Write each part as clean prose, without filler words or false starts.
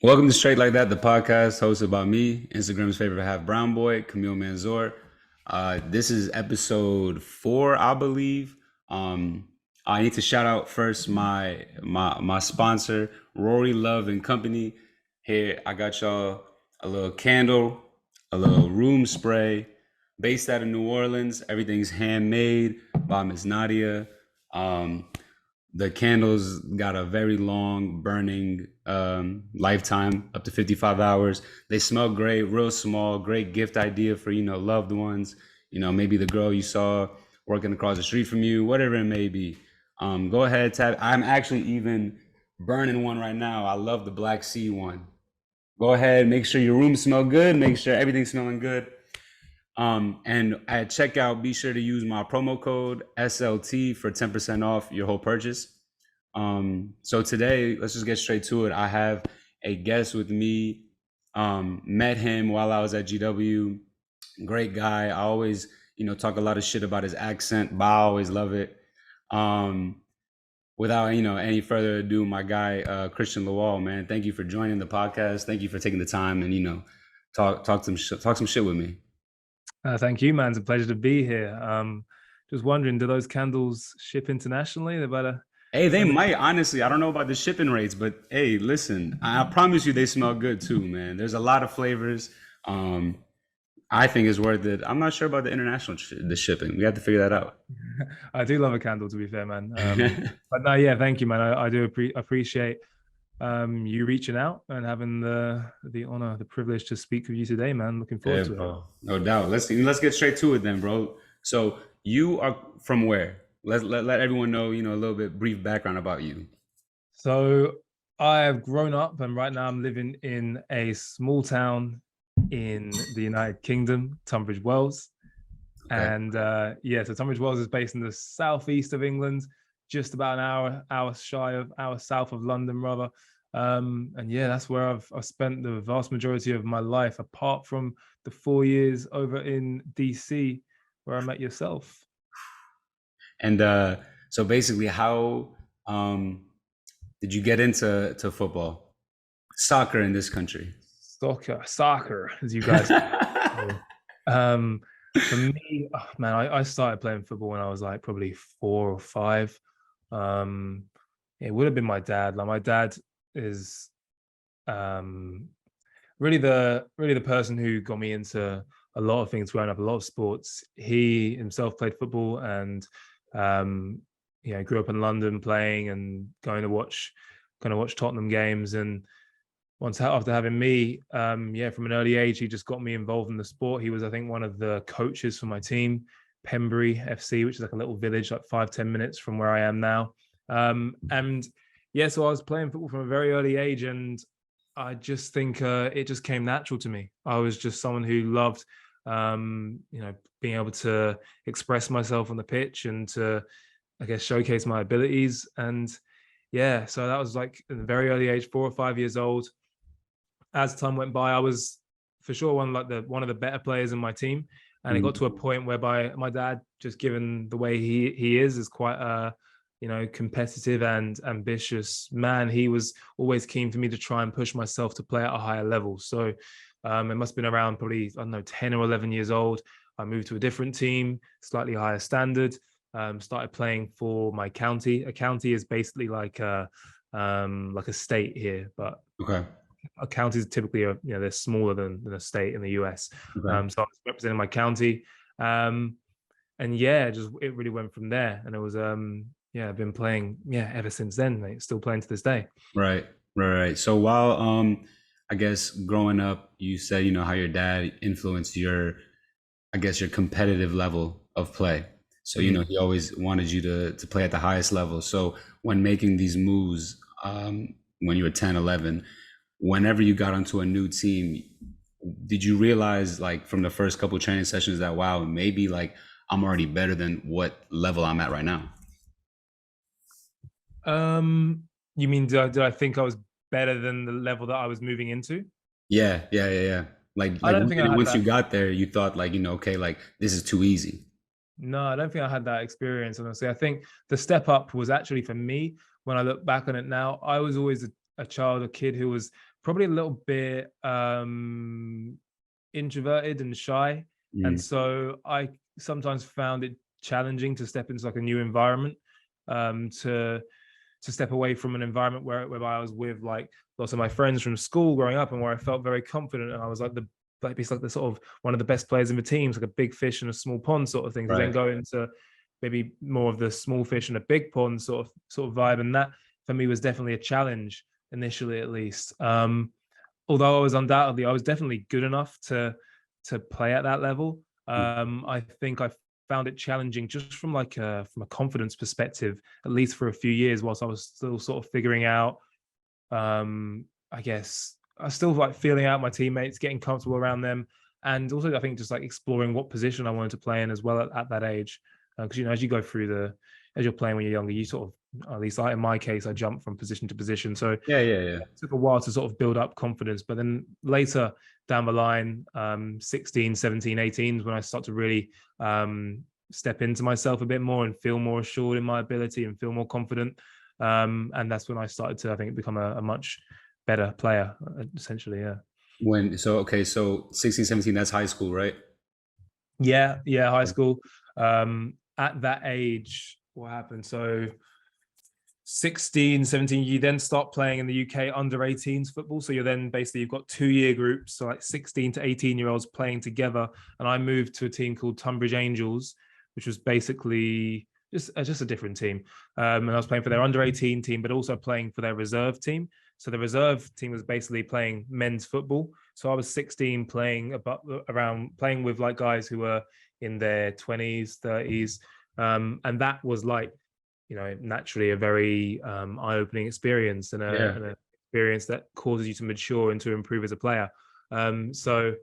Welcome to Straight Like That, the podcast hosted by me, Instagram's favorite half brown boy, Camille Manzor. This is episode 4, I believe. Um, I need to shout out first my sponsor, Rory Love and Company. Here, I got y'all a little candle, a little room spray, based out of New Orleans. Everything's handmade by Miss Nadia. Um, the candles got a very long burning lifetime, up to 55 hours. They smell great, real small, great gift idea for, loved ones. Maybe the girl you saw working across the street from you, whatever it may be. Go ahead, tab. I'm actually even burning one right now. I love the Black Sea one. Go ahead, make sure your room smell good, make sure everything's smelling good. And at checkout, be sure to use my promo code SLT for 10% off your whole purchase. So today, let's just get straight to it. I have a guest with me. Met him while I was at GW. Great guy. I always, talk a lot of shit about his accent, but I always love it. Without, any further ado, my guy, Christian Lawal, man, thank you for joining the podcast. Thank you for taking the time and, talk some shit with me. Thank you, man. It's a pleasure to be here. Just wondering, do those candles ship internationally? They're better. Hey, they might, honestly. I don't know about the shipping rates, but hey, listen, I promise you they smell good too, man. There's a lot of flavors. I think it's worth it. I'm not sure about the the shipping. We have to figure that out. I do love a candle, to be fair, man. But no, yeah, thank you, man. I do appreciate you reaching out and having the honor, the privilege to speak with you today, man. Looking forward to bro. No doubt. Let's get straight to it then, bro. So you are from where? Let everyone know, a little bit brief background about you. So I have grown up, and right now I'm living in a small town in the United Kingdom, Tunbridge Wells. Okay. And so Tunbridge Wells is based in the southeast of England, just about an hour south of London, rather. And yeah, that's where I've spent the vast majority of my life, apart from the 4 years over in DC, where I met yourself. And so basically, how did you get into football, soccer in this country? Soccer, as you guys. For me, man, I started playing football when I was like probably 4 or 5. It would have been my dad. Like my dad is really the person who got me into a lot of things growing up, a lot of sports. He himself played football and grew up in London playing and going to watch Tottenham games. And once after having me, from an early age, he just got me involved in the sport. He was, I think, one of the coaches for my team, Pembury FC, which is like a little village, like 5-10 minutes from where I am now. So I was playing football from a very early age, and I just think it just came natural to me. I was just someone who loved, being able to express myself on the pitch and to, I guess, showcase my abilities. And yeah, so that was like at a very early age, 4 or 5 years old. As time went by, I was for sure one of the better players in my team. And it got to a point whereby my dad, just given the way he is quite a, competitive and ambitious man. He was always keen for me to try and push myself to play at a higher level. So it must have been around probably, 10 or 11 years old. I moved to a different team, slightly higher standard, started playing for my county. A county is basically like a state here, but okay. A county is typically they're smaller than a state in the US. Okay. So I was representing my county. It really went from there. And it was I've been playing ever since then, mate. Still playing to this day. Right. So while I guess growing up, you said how your dad influenced your competitive level of play. So he always wanted you to play at the highest level. So when making these moves, when you were 10, 11, whenever you got onto a new team, did you realize, like, from the first couple of training sessions that, wow, maybe like I'm already better than what level I'm at right now? You mean, did I think I was better than the level that I was moving into? Yeah. Like I don't think once you got there, you thought like, okay, like this is too easy. No, I don't think I had that experience, honestly. I think the step up was actually, for me, when I look back on it now, I was always a kid who was probably a little bit introverted and shy, and Mm, so I sometimes found it challenging to step into like a new environment, to step away from an environment whereby I was with like lots of my friends from school growing up, and where I felt very confident, and I was like it's like the sort of one of the best players in the teams, like a big fish in a small pond sort of thing. To then right. go into maybe more of the small fish in a big pond sort of vibe, and that for me was definitely a challenge initially, at least. Although I was definitely good enough to play at that level. Mm, I think I found it challenging just from a confidence perspective, at least for a few years, whilst I was still sort of figuring out. I guess I was still like feeling out my teammates, getting comfortable around them, and also I think just like exploring what position I wanted to play in as well at that age. Because as you go through as you're playing when you're younger, you sort of, at least in my case, I jumped from position to position. So yeah, yeah, yeah. it took a while to sort of build up confidence, but then later down the line, 16, 17, 18 is when I start to really step into myself a bit more and feel more assured in my ability and feel more confident. And that's when I started to, I think, become a much better player, essentially. Yeah. Okay, so 16, 17, that's high school, right? Yeah, high Okay. school. At that age, what happened? So 16, 17, you then start playing in the UK under 18s football. So you're then basically, you've got 2 year groups, so like 16 to 18-year-olds playing together. And I moved to a team called Tunbridge Angels, which was basically just a different team. And I was playing for their under 18 team, but also playing for their reserve team. So the reserve team was basically playing men's football. So I was 16 playing around playing with like guys who were in their 20s, 30s. And that was like, naturally a very eye-opening experience, and Yeah. an experience that causes you to mature and to improve as a player. So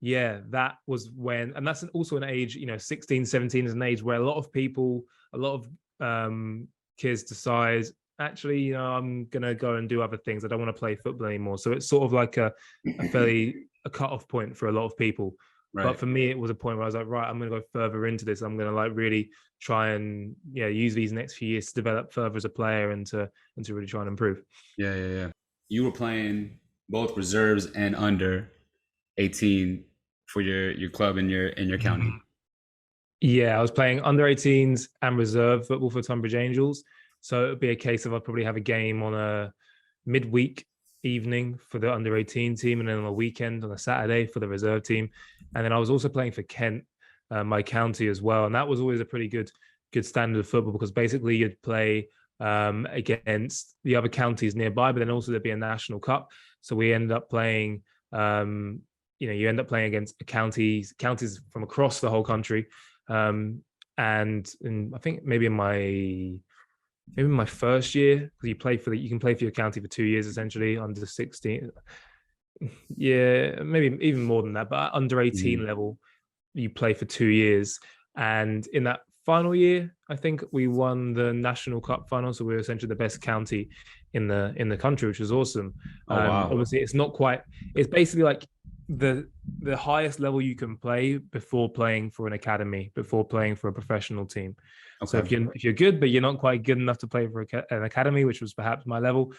yeah, that was when, and that's also an age, 16, 17 is an age where a lot of kids decide, actually, I'm gonna go and do other things. I don't want to play football anymore. So it's sort of like a cut-off point for a lot of people. But Right. for me, it was a point where I was like, right, I'm gonna go further into this. I'm gonna like really try and use these next few years to develop further as a player, and to really try and improve. Yeah, yeah, yeah. You were playing both reserves and under 18 for your club in your county. Yeah, I was playing under 18s and reserve football for Tunbridge Angels. So it would be a case of I'd probably have a game on a midweek evening for the under 18 team, and then on a weekend on a Saturday for the reserve team. And then I was also playing for Kent, my county as well. And that was always a pretty good standard of football, because basically you'd play against the other counties nearby, but then also there'd be a national cup. So we ended up playing, you end up playing against counties from across the whole country. And I think maybe in my first year, because you can play for your county for 2 years essentially under 16. Yeah, maybe even more than that, but at under 18 Mhm. level, you play for 2 years. And in that final year, I think we won the national cup final, so we were essentially the best county in the country, which was awesome. Oh wow. Obviously, it's not quite. It's basically like the highest level you can play before playing for an academy, before playing for a professional team. So Okay. if you're good, but you're not quite good enough to play for an academy, which was perhaps my level,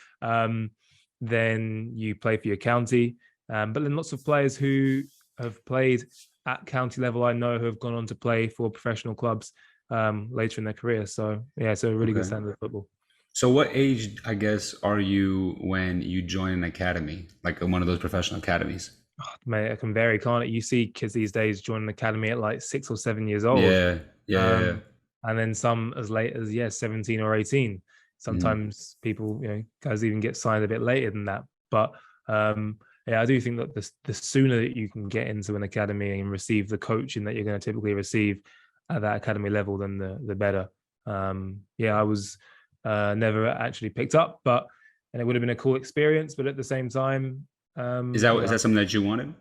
then you play for your county. But then lots of players who have played at county level, I know, who have gone on to play for professional clubs later in their career. So yeah, it's a really good Okay. standard of football. So what age, I guess, are you when you join an academy, like one of those professional academies? Mate, it can vary, can't it? You see kids these days join an academy at like 6 or 7 years old, Yeah. Yeah, yeah, yeah. um, and then some as late as 17 or 18. Mhm. Sometimes people, guys even get signed a bit later than that. But yeah, I do think that the sooner that you can get into an academy and receive the coaching that you're going to typically receive at that academy level, then the better. Yeah, I was never actually picked up, and it would have been a cool experience. But at the same time, Is that something that you wanted?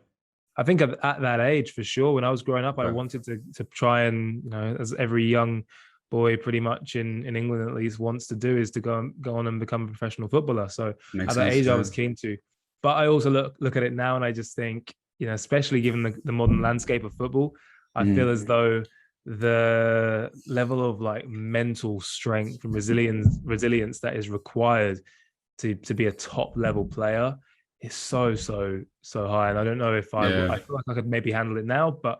I think at that age, for sure, when I was growing up, I Okay. wanted to try and, as every young boy pretty much in England at least wants to do, is to go on and become a professional footballer. So at Makes that sense. age, I Yeah. was keen to. But I also look at it now, and I just think, especially given the modern landscape of football, I feel Mhm. as though the level of like mental strength and resilience that is required to be a top level player is so high, and I don't know if Yeah, I feel like I could maybe handle it now, but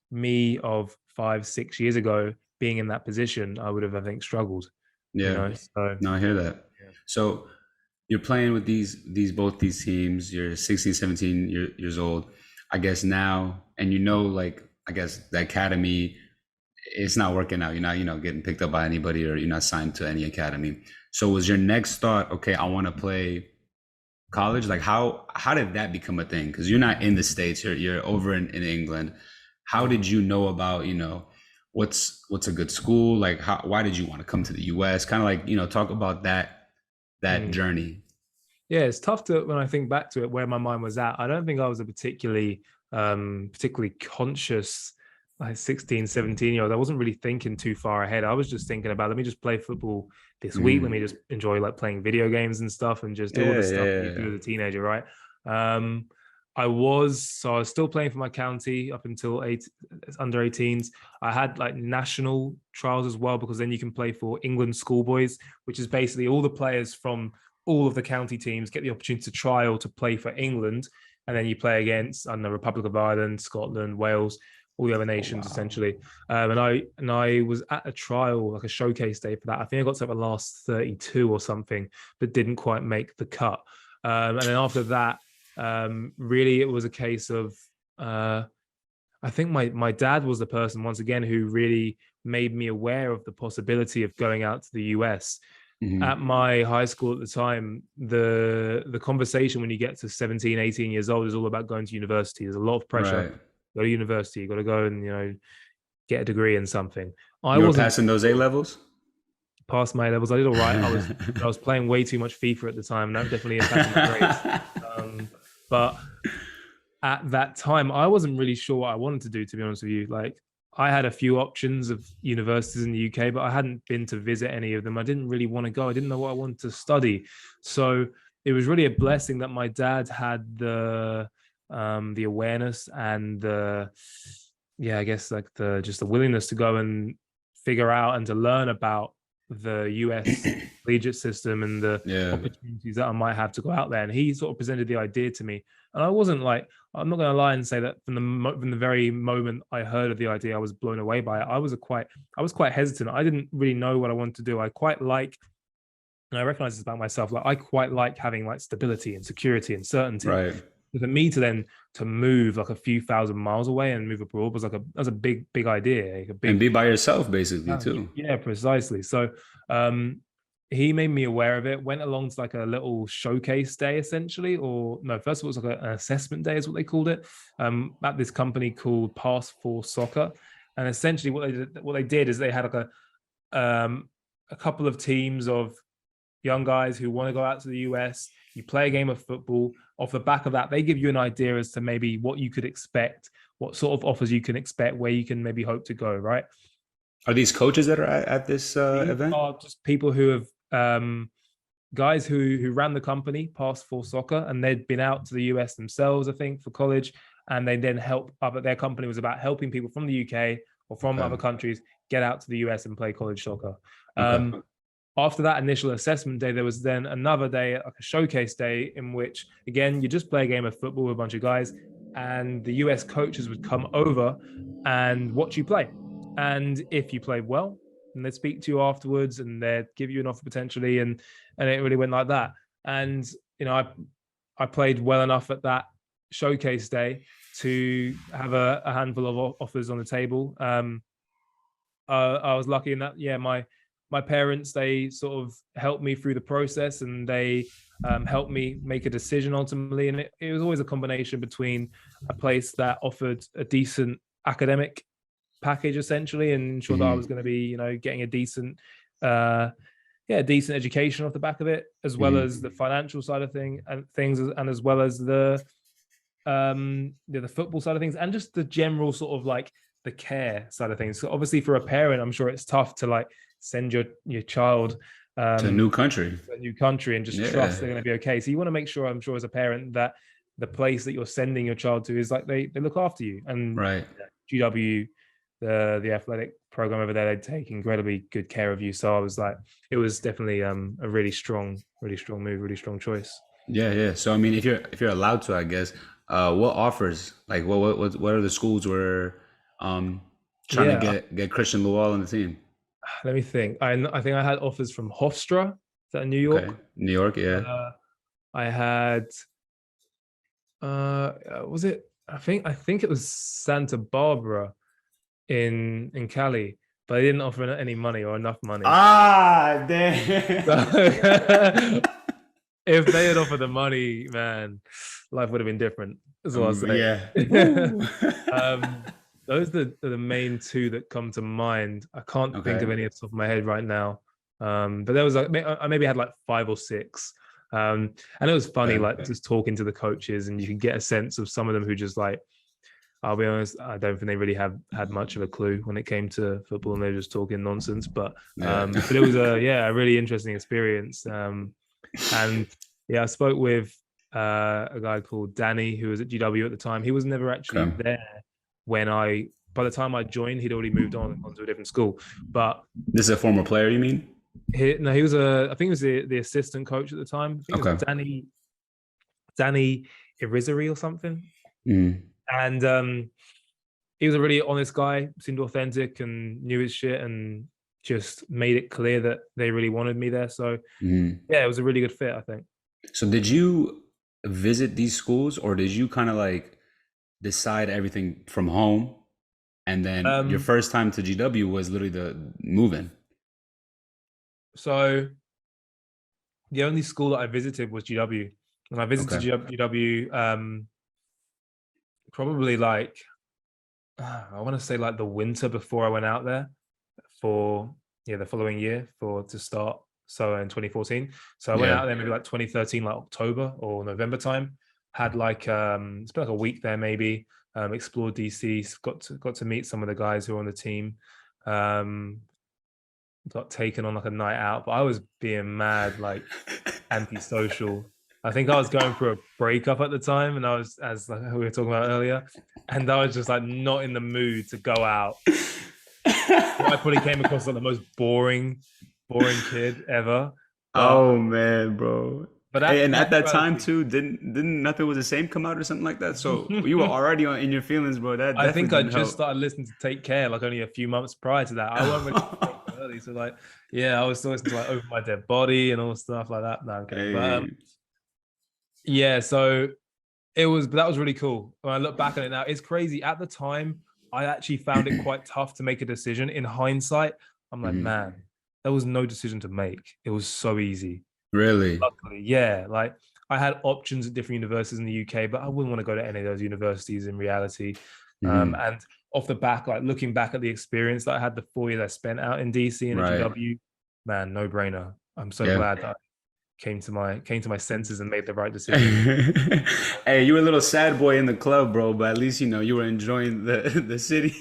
me of 5, 6 years ago being in that position, I would have, I think, struggled, you yeah. know. So No, I hear that. yeah. So you're playing with these both these teams. You're 16, 17 years old, I guess now, and like I guess the academy, it's not working out. You're not getting picked up by anybody, or you're not signed to any academy. So was your next thought, okay, I want to play college? Like how did that become a thing? Because you're not in the States, you're over in England. How Mm. did you know about, what's a good school? Like why did you want to come to the US? Kind of like, talk about that Mm. journey. Yeah, it's tough to when I think back to it where my mind was at. I don't think I was a particularly conscious like 16, 17-year-old. I wasn't really thinking too far ahead. I was just thinking about let me just play football this week. Let me Mm. just enjoy like playing video games and stuff and just do all Yeah, the stuff that you yeah, do as a teenager, right? Um I was still playing for my county up until under 18s. I had like national trials as well because then you can play for England schoolboys, which is basically all the players from all of the county teams get the opportunity to trial to play for England, and then you play against the Republic of Ireland, Scotland, Wales, all the other Oh nations wow. essentially. And I was at a trial, like a showcase day for that. I think I got to the last 32 or something, but didn't quite make the cut. And then after that, really it was a case of I think my dad was the person once again who really made me aware of the possibility of going out to the US. At Hmm. my high school at the time, the conversation when you get to 17, 18 years old is all about going to university. There's a lot of pressure. Right. Go to university, you got to go and get a degree in something. I You were wasn't passing those A sure. levels? Past my levels. I did all right. I was playing way too much FIFA at the time, and that definitely impacted my grades. But at that time, I wasn't really sure what I wanted to do, to be honest with you. Like, I had a few options of universities in the UK, but I hadn't been to visit any of them. I didn't really want to go. I didn't know what I wanted to study. So it was really a blessing that my dad had the awareness and yeah, I guess like the willingness to go and figure out and to learn about the US collegiate system and the Yeah. opportunities that I might have to go out there. And he sort of presented the idea to me. And I wasn't like, I'm not going to lie and say that from the very moment I heard of the idea, I was blown away by it. I was quite hesitant. I didn't really know what I wanted to do. I quite like, and I recognize this about myself. Like I quite like having like stability and security and certainty. Right. For me to then to move like a few thousand miles away and move abroad was like a big idea, like a And big be by yourself basically challenge. too. Yeah, precisely. So um he made me aware of it, went along to like a little showcase day essentially, or no, first of all, it was like an assessment day is what they called it, at this company called Pass for Soccer. And essentially what they did is they had like a couple of teams of young guys who want to go out to the US. You play a game of football. Off the back of that, they give you an idea as to maybe what you could expect, what sort of offers you can expect, where you can maybe hope to go, right? Are these coaches that are at this These event? are just people who have guys who ran the company, Pass for Soccer, and they'd been out to the US themselves, I think, for college, and they then help other. Their company was about helping people from the UK or from Okay. other countries get out to the US and play college soccer. Okay. After that initial assessment day, there was then another day, like a showcase day, in which again you just play a game of football with a bunch of guys, and the US coaches would come over and watch you play. And if you played well, and they'd speak to you afterwards and they'd give you an offer potentially, and it really went like that. And I played well enough at that showcase day to have a handful of offers on the table. I was lucky in that, yeah, my parents, they sort of helped me through the process, and they helped me make a decision ultimately. And it was always a combination between a place that offered a decent academic package essentially and ensure that I was Hmm. going to be, getting a decent uh decent education off the back of it, as well as the Hmm. financial side of things, and as well as the football side of things, and just the general sort of like the care side of things. So obviously for a parent, I'm sure it's tough to like send your child To a new country. to a new country and just Yeah. trust they're going to be okay. So you want to make sure, I'm sure, as a parent, that the place that you're sending your child to is like they look after you. And Right. GW, the athletic program over there, they take incredibly good care of you. So I was like, it was definitely a really strong move, really strong choice. Yeah, yeah. So I mean, if you're allowed to, I guess, what offers, like what are the schools where um trying to Yeah, get Christian Lawal on the team? let me think. I think I had offers from Hofstra, is that in New Okay, York? New York, yeah. Uh, I had was it? I think it was Santa Barbara in Cali, but they didn't offer any money or enough money. Ah, damn. So if they had offered the money, man, life would have been different. That's what I'll say. Yeah. Woo. um, those are the main two that come to mind. I can't think Okay. of any off the top of my head right now. But there was like I maybe had like five or six. And it was funny, Okay. like just talking to the coaches, and you could get a sense of some of them who just like, I'll be honest, I don't think they really have had much of a clue when it came to football, and they're just talking nonsense. Yeah. But it was a really interesting experience. And yeah, I spoke with a guy called Danny who was at GW at the time. He was never actually Okay. there when by the time I joined, he'd already moved on and gone to a different school. But This is a former player, you mean? no, I think he was the assistant coach at the time. I think it was Okay. Danny Irizarry or something. Mm. And he was a really honest guy, seemed authentic and knew his shit, and just made it clear that they really wanted me there. So Mm. yeah, it was a really good fit, I think. So did you visit these schools, or did you kind of like decide everything from home, and then your Um, first time to GW was literally the moving? so the only school that I visited was GW, and I visited Okay. GW probably like I want to say like the winter before I went out there for the following year for to start. So in 2014, so I went Yeah. out there maybe like 2013, like October or November time. Had like spent like a week there maybe. Explored DC, got to meet some of the guys who were on the team. Um, got taken on like a night out, but I was being mad, like antisocial. I think I was going through a breakup at the time, and I was, as like we were talking about earlier, and I was just like not in the mood to go out. So I probably came across like the most boring kid ever. But Oh man, bro. but Hey, that and in at that time actuality, too, didn't Nothing Was the Same come out or something like that? So you were already in your feelings, bro. That I definitely think I didn't just help. started listening to Take Care like only a few months prior to that. I wasn't really early, so like yeah, I was still listening to like Over My Dead Body and all stuff like that. No, I'm kidding. But Hey. yeah, so but that was really cool. When I look back on it now, it's crazy. At the time, I actually found it quite tough to make a decision. In hindsight, I'm like, Mhm. man, there was no decision to make. It was so easy. Really? Luckily, yeah. Like I had options at different universities in the UK, but I wouldn't want to go to any of those universities in reality. Hmm. And off the back, like looking back at the experience that I had the 4 years I spent out in DC and at Right. GW, man, no brainer. I'm so Yeah. glad that I came to my senses and made the right decision. Hey, you were a little sad boy in the club, bro, but at least you were enjoying the the city.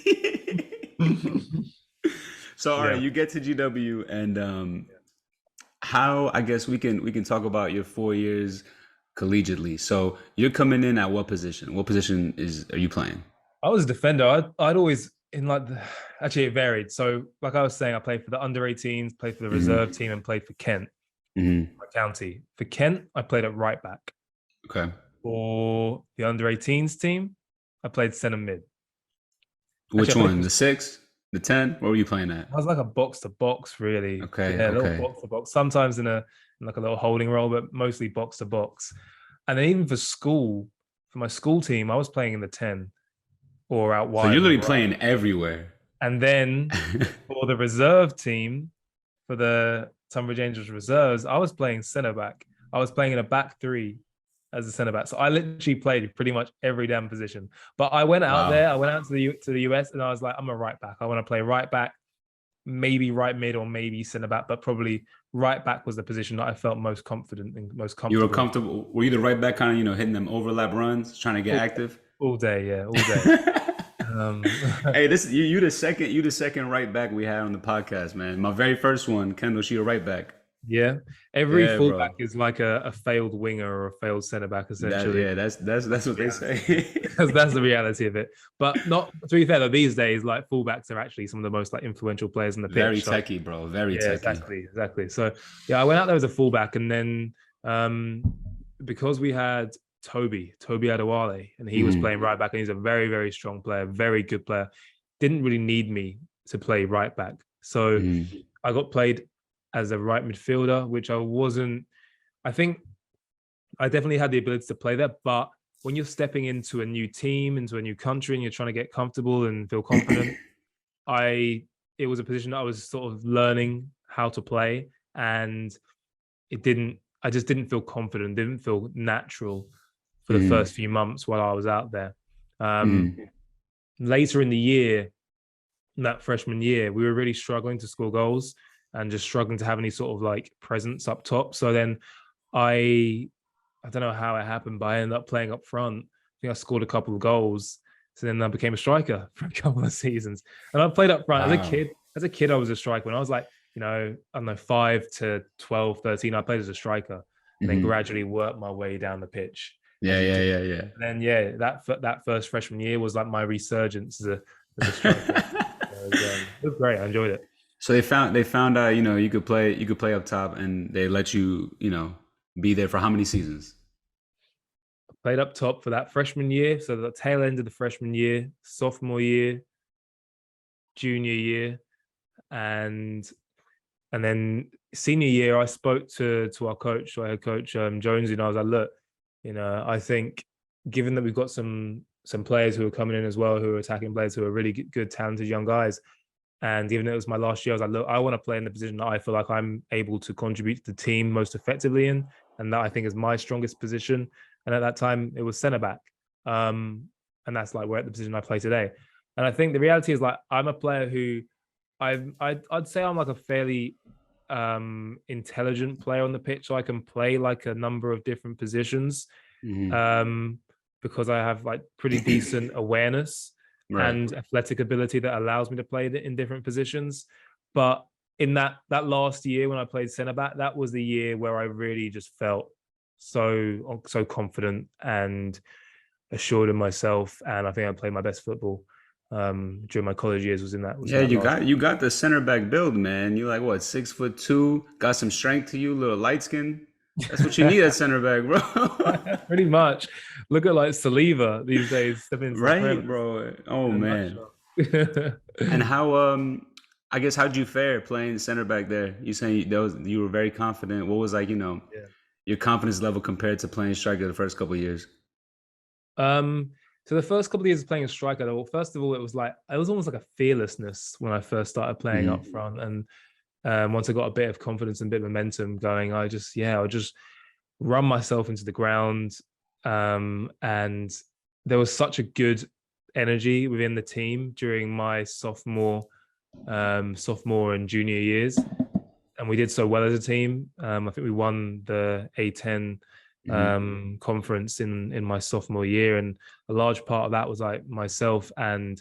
So all right, Yeah. you get to GW and how I guess we can talk about your 4 years collegiately. So you're coming in at what position? What position are you playing? I was a defender. I'd always in like actually it varied. So like I was saying, I played for the under 18s, played for the reserve Hmm. team, and played for Kent, Hmm. my county. For Kent, I played at right back. Okay. For the under 18s team, I played center mid. Actually, Which I played one? for The six? The 10? What were you playing at? I was like a box to box, really. Okay, Yeah, a little okay. box to box. Sometimes in like a little holding role, but mostly box to box. And then even for my school team, I was playing in the 10 or out So you're wide on the literally right. playing everywhere. And then for the reserve team, for the Tunbridge Angels reserves, I was playing centre back. I was playing in a back three as a centre back. So I literally played pretty much every damn position. But I went out Wow. there, I went out to the US, and I was like, I'm a right back. I want to play right back, maybe right mid or maybe centre back, but probably right back was the position that I felt most confident and most You were comfortable in. comfortable. Were you the right back kind of, hitting them overlap runs, trying to get All, active? all day, yeah, all day. Um, Hey, this you the second right back we had on the podcast, man. My very first one, Kendall, she a right back. yeah, every Yeah, fullback bro. is like a failed winger or a failed centre back, That essentially. yeah, that's what they Reality. say. That's the reality of it. But not to be fair though, these days like fullbacks are actually some of the most like influential players on the Very pitch. So techie, bro. Very yeah, techie. exactly. So yeah, I went out there as a fullback, and then um, because we had Toby Adewale, and he was Mm, playing right back, and he's a very, very strong player, very good player. Didn't really need me to play right back. So mm, I got played as a right midfielder, which I wasn't. I think I definitely had the ability to play there, but when you're stepping into a new team, into a new country, and you're trying to get comfortable and feel confident, I it was a position that I was sort of learning how to play, and it didn't. I just didn't feel confident, didn't feel natural for the mm, first few months while I was out there. Um, mm, Later in the year, that freshman year, we were really struggling to score goals and just struggling to have any sort of like presence up top. So then I I don't know how it happened, but I ended up playing up front. I think I scored a couple of goals. So then I became a striker for a couple of seasons. And I played up front as a wow. kid. As a kid, I was a striker. When I was like, I don't know, 5 to 12, 13, I played as a striker and then Hmm. gradually worked my way down the pitch Yeah, as you yeah, do. yeah, yeah. And then, yeah, that first freshman year was like my resurgence as a striker. It was great. I enjoyed it. So they found out, you could play up top, and they let you, be there for how many seasons? Played up top for that freshman year. So the tail end of the freshman year, sophomore year, junior year, and then senior year, I spoke to our coach, to our head coach, Jonesy, and I was like, look, I think given that we've got some players who are coming in as well, who are attacking players, who are really good, talented young guys, and given it was my last year, I was like, look, I want to play in the position that I feel like I'm able to contribute to the team most effectively in, and that I think is my strongest position. And at that time, it was centre back, and that's like where at the position I play today. And I think the reality is like I'm a player who I'd say I'm like a fairly intelligent player on the pitch, so I can play like a number of different positions, Hmm. um, because I have like pretty decent awareness Right. and athletic ability that allows me to play in different positions. But in that last year when I played centre back, that was the year where I really just felt so confident and assured of myself, and I think I played my best football during my college years was in Yeah, that you last got you got the center back build, man. You like what, 6'2", got some strength to you, little light skin. That's what you year. need at center back, bro. Pretty much. Look at like Saliva these days, stepping into the Right, Prem bro. Oh in a man. nutshell. And how I guess how'd you fare playing center back there? You saying you were very confident. What was like, Yeah. your confidence level compared to playing striker the first couple of years? Um, so the first couple of years of playing a striker, well, first of all, it was almost like a fearlessness when I first started playing up Hmm. front. And once I got a bit of confidence and a bit of momentum going, I'll just run myself into the ground. And there was such a good energy within the team during my sophomore and junior years, and we did so well as a team. I think we won the A10 Hmm. conference in my sophomore year, and a large part of that was like myself and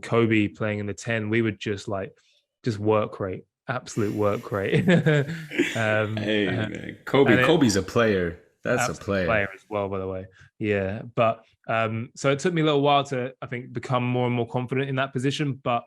Kobe playing in the 10. We would just work rate, absolute work rate. Hey And man, Kobe's a player. That's a absolute player. player as well, by the way. Yeah, but so it took me a little while to, I think, become more and more confident in that position. But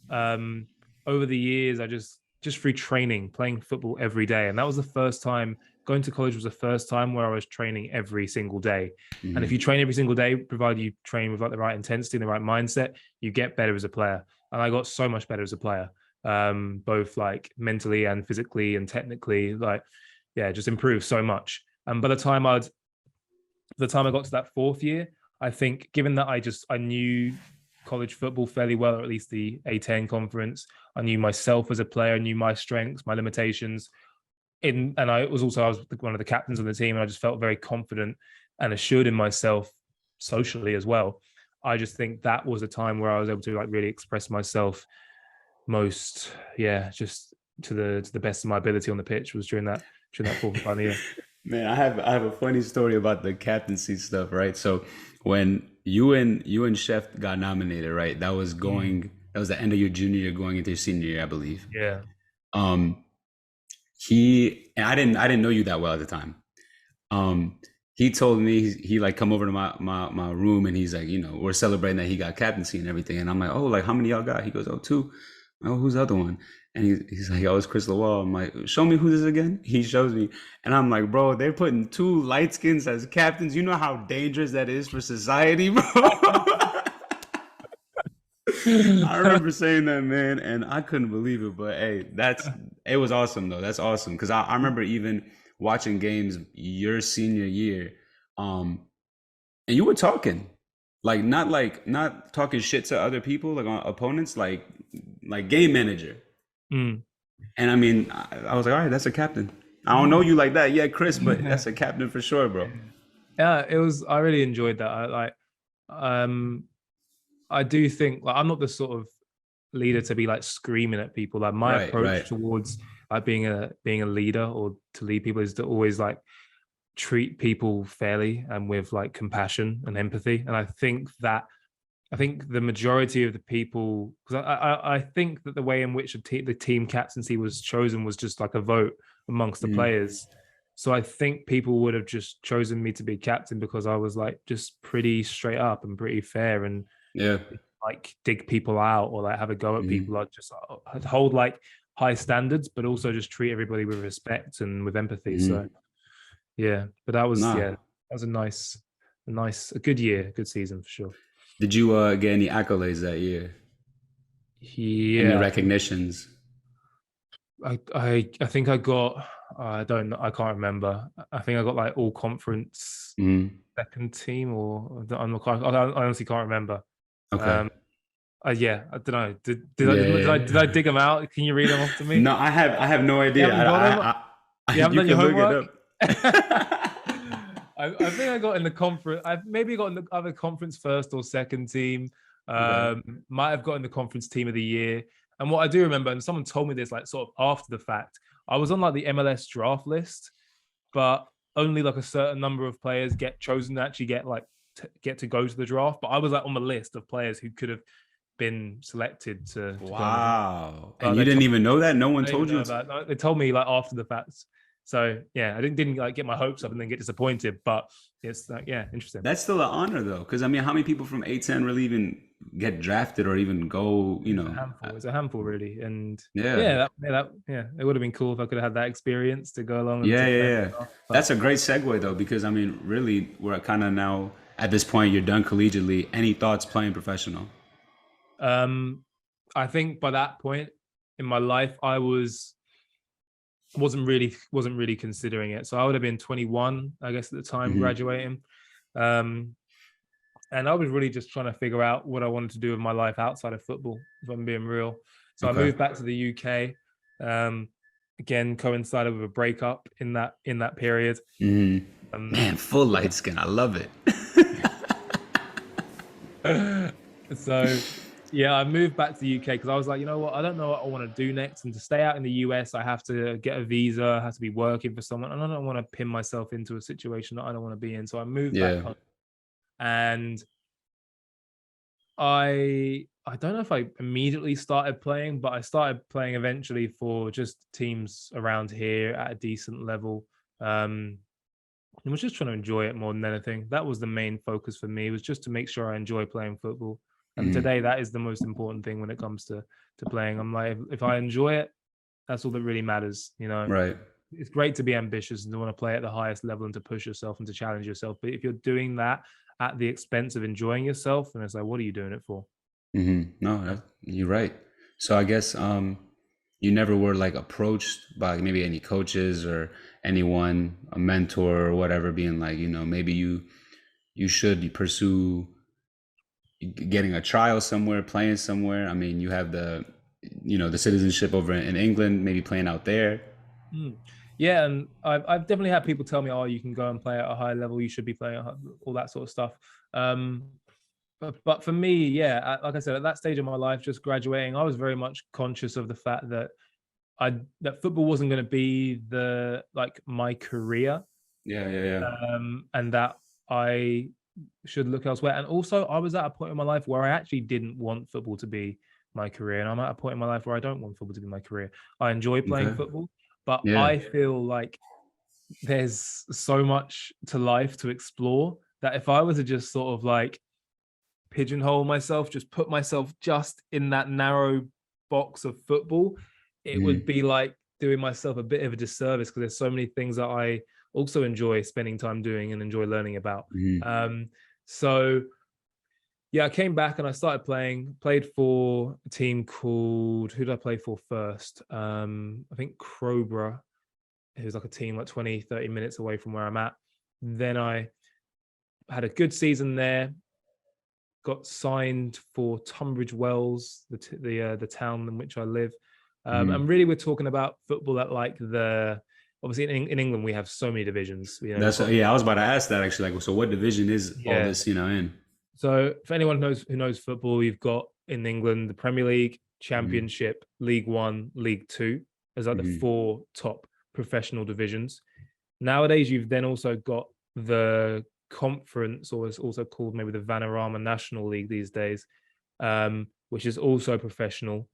um, over the years, I just through training, playing football every day, and that was the first time. Going to college was the first time where I was training every single day. And if Hmm. you train every single day, provided you train with like the right intensity and the right mindset, you get better as a player. And I got so much better as a player, both like mentally and physically and technically. Like, yeah, just improved so much. And by the time I got to that fourth year, I think given that I knew college football fairly well, or at least the A10 conference, I knew myself as a player, I knew my strengths, my limitations. And I was one of the captains of the team, and I just felt very confident and assured in myself socially as well. I just think that was a time where I was able to like really express myself most, yeah, just to the best of my ability on the pitch was during that fourth and final year. Man, I have a funny story about the captaincy stuff, right? So when you and Chef got nominated, right? Mm, That was the end of your junior year going into your senior year, I believe. yeah. Um he and I didn't know you that well at the time. Um he told me he like come over to my room, and he's like, we're celebrating that he got captaincy and everything. And I'm like, oh, like how many y'all got? He goes, oh, two. Oh, who's the other one? And he's like, oh, it's Chris Lawal. I'm like, show me who this is again. He shows me, and I'm like, bro, they're putting two light skins as captains. You know how dangerous that is for society, bro. I remember saying that, man, and I couldn't believe it. But hey, it was awesome though. That's awesome because I remember even watching games your senior year, and you were talking, not talking shit to other people, like on opponents, like game manager. Mm. And I mean, I was like, all right, that's a captain. I don't know you like that, yeah, Chris, but that's a captain for sure, bro. Yeah, it was. I really enjoyed that. Um, I do think like I'm not the sort of leader to be like screaming at people. Like my Right, approach right. towards like being a leader or to lead people is to always like treat people fairly and with like compassion and empathy. And I think the majority of the people, because I think that the way in which the team captaincy was chosen was just like a vote amongst the Mhm. players. So I think people would have just chosen me to be captain because I was like just pretty straight up and pretty fair and Yeah. like dig people out or like have a go at Mhm. people. I'd just hold like high standards, but also just treat everybody with respect and with empathy. So Mhm. yeah, but that was Nah. yeah, that was a good year, good season for sure. Did you get any accolades that year? Any Yeah, recognitions? I think I got I can't remember. I think I got like all conference Mhm. second team or I'm not quite, I honestly can't remember. Okay. Um yeah, I don't know. Yeah, yeah, Did I yeah. dig them out? Can you read them off to me? No, I have no You idea. haven't got them? You haven't You done your can look it homework? up. I think I got in the conference. I maybe got in the other conference first or second team. Okay. Might have got in the conference team of the year. And what I do remember, and someone told me this like sort of after the fact, I was on like the MLS draft list, but only like a certain number of players get chosen to actually get to go to the draft. But I was like on the list of players who could have been selected to go on the draft. Wow. And But you they didn't told even know that? No one I didn't told even you? know about. No, they told me like after the fact. So yeah, I didn't like get my hopes up and then get disappointed. But it's like yeah, interesting. That's still an honor though, because I mean, how many people from A10 really even get drafted or even go, It's a handful. It's a handful really, and yeah. it would have been cool if I could have had that experience to go along and Yeah, to yeah, play. yeah. But That's a great segue though, because I mean, really, we're kind of now at this point, you're done collegiately. Any thoughts playing professional? um, I think by that point in my life, wasn't really considering it. So I would have been 21, I guess, at the time Hmm. graduating. Um, and I was really just trying to figure out what I wanted to do with my life outside of football, if I'm being real. So I Okay. moved back to the UK. Um, Again, coincided with a breakup in that period. Hmm. Um, Man, full light skin. I love it. so yeah, I moved back to the UK because I was like, you know what, I don't know what I want to do next. And to stay out in the US, I have to get a visa, I have to be working for someone, and I don't want to pin myself into a situation that I don't want to be in. So I moved back Yeah. home, and I don't know if I immediately started playing, but I started playing eventually for just teams around here at a decent level. I was just trying to enjoy it more than anything. That was the main focus for me, was just to make sure I enjoy playing football. And Hmm. today, that is the most important thing when it comes to playing. I'm like, if I enjoy it, that's all that really matters. You know, Right. it's great to be ambitious and to want to play at the highest level and to push yourself and to challenge yourself. But if you're doing that at the expense of enjoying yourself, then it's like, what are you doing it for? No, You know? you're right. So I guess you never were like approached by maybe any coaches or anyone, a mentor or whatever, being like, maybe you should pursue getting a trial somewhere, playing somewhere. I mean, you have the citizenship over in England, maybe playing out there. Mm. Yeah, and I've definitely had people tell me, "Oh, you can go and play at a high level. You should be playing all that sort of stuff." But for me, yeah, like I said, at that stage of my life, just graduating, I was very much conscious of the fact that that football wasn't going to be the like my career, Yeah, yeah, yeah. and that I should look elsewhere. And also, I was at a point in my life where I actually didn't want football to be my career, and I'm at a point in my life where I don't want football to be my career. I enjoy playing Okay. football, but Yeah. I feel like there's so much to life to explore that if I was to just sort of like pigeonhole myself, just put myself just in that narrow box of football, it would Mhm. be like doing myself a bit of a disservice because there's so many things that I also enjoy spending time doing and enjoy learning about. Mhm. So yeah, I came back and I started played for a team called, who did I play for first? I think Crowborough, who's like a team like 20, 30 minutes away from where I'm at. Then I had a good season there, got signed for Tunbridge Wells, the town in which I live. Mhm. And really, we're talking about football at like obviously in England we have so many divisions. You know, we've That's got yeah. I was about to ask that actually. Like, so what division is all yeah. this? You know, in? So for anyone who knows football, you've got in England the Premier League, Mhm. Championship, League One, League Two, as like the Mhm. four top professional divisions. Nowadays, you've then also got the conference, or it's also called maybe the Vanarama National League these days, which is also professional.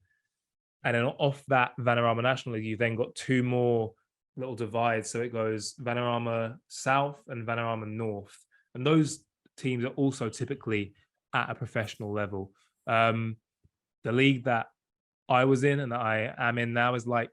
And then off that Vanarama National League, you've then got two more little divides. So it goes Vanarama South and Vanarama North. And those teams are also typically at a professional level. The league that I was in and that I am in now is like